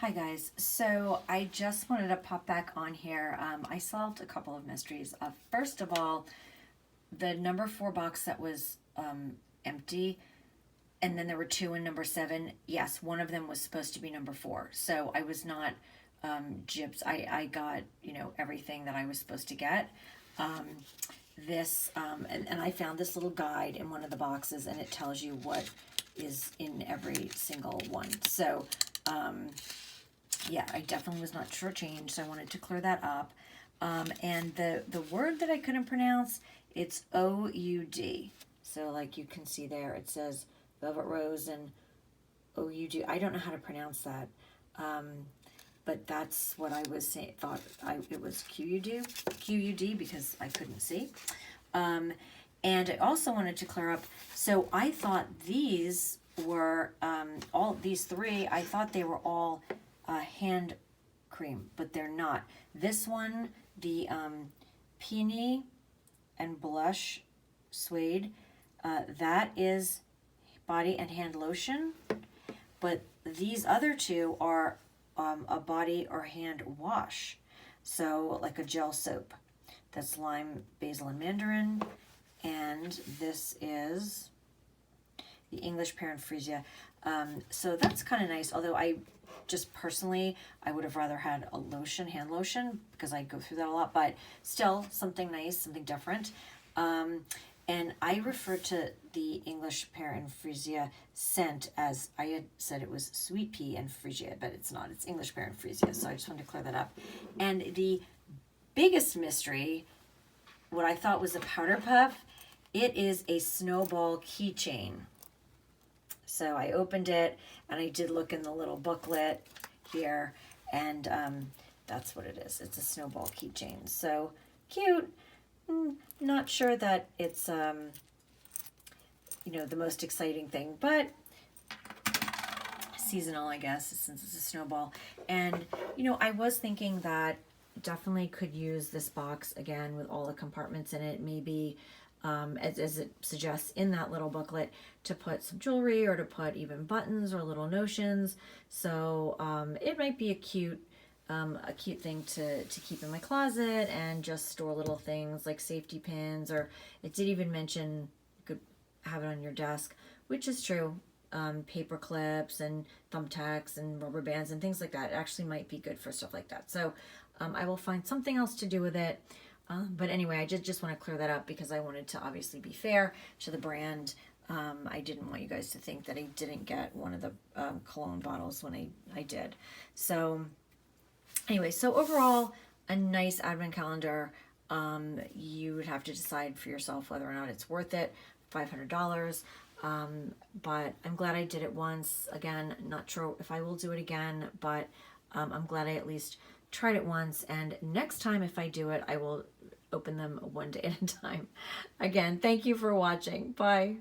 Hi guys, so I just wanted to pop back on here. I solved a couple of mysteries. First of all, the number 4 box that was empty, and then there were two in number 7. Yes, one of them was supposed to be number 4. So I was not gypped. I got, everything that I was supposed to get. And I found this little guide in one of the boxes, and it tells you what is in every single one. So, yeah, I definitely was not shortchanged, so I wanted to clear that up. And the word that I couldn't pronounce, it's O-U-D. So like you can see there, it says Velvet Rose and O-U-D. I don't know how to pronounce that. But that's what I was saying, it was Q-U-D because I couldn't see. And I also wanted to clear up, so I thought these were, all these three, I thought they were all hand cream, but they're not. This one, the Peony and Blush Suede, that is body and hand lotion, but these other two are a body or hand wash, so like a gel soap. That's lime, basil, and mandarin, and this is the English pear and freesia. So that's kind of nice, although I just personally, I would have rather had a lotion, hand lotion, because I go through that a lot, but still something nice, something different. And I refer to the English pear and freesia scent as, I had said it was sweet pea and freesia, but it's not, it's English pear and freesia, so I just wanted to clear that up. And the biggest mystery, what I thought was a powder puff, it is a snowball keychain. So I opened it, and I did look in the little booklet here, and that's what it is. It's a snowball keychain. So cute. Not sure that it's, the most exciting thing, but seasonal, I guess, since it's a snowball. And, I was thinking that definitely could use this box again with all the compartments in it, maybe as it suggests in that little booklet, to put some jewelry or to put even buttons or little notions. So it might be a cute thing to keep in my closet and just store little things like safety pins, or it did even mention you could have it on your desk, which is true. Paper clips and thumbtacks and rubber bands and things like that. It actually might be good for stuff like that. So I will find something else to do with it. But anyway, I just want to clear that up because I wanted to obviously be fair to the brand. I didn't want you guys to think that I didn't get one of the cologne bottles when I did. So anyway, so overall, a nice advent calendar. You would have to decide for yourself whether or not it's worth it, $500. But I'm glad I did it once. Again, not sure if I will do it again, but I'm glad I at least tried it once. And next time, if I do it, I will open them one day at a time. Again, thank you for watching. Bye.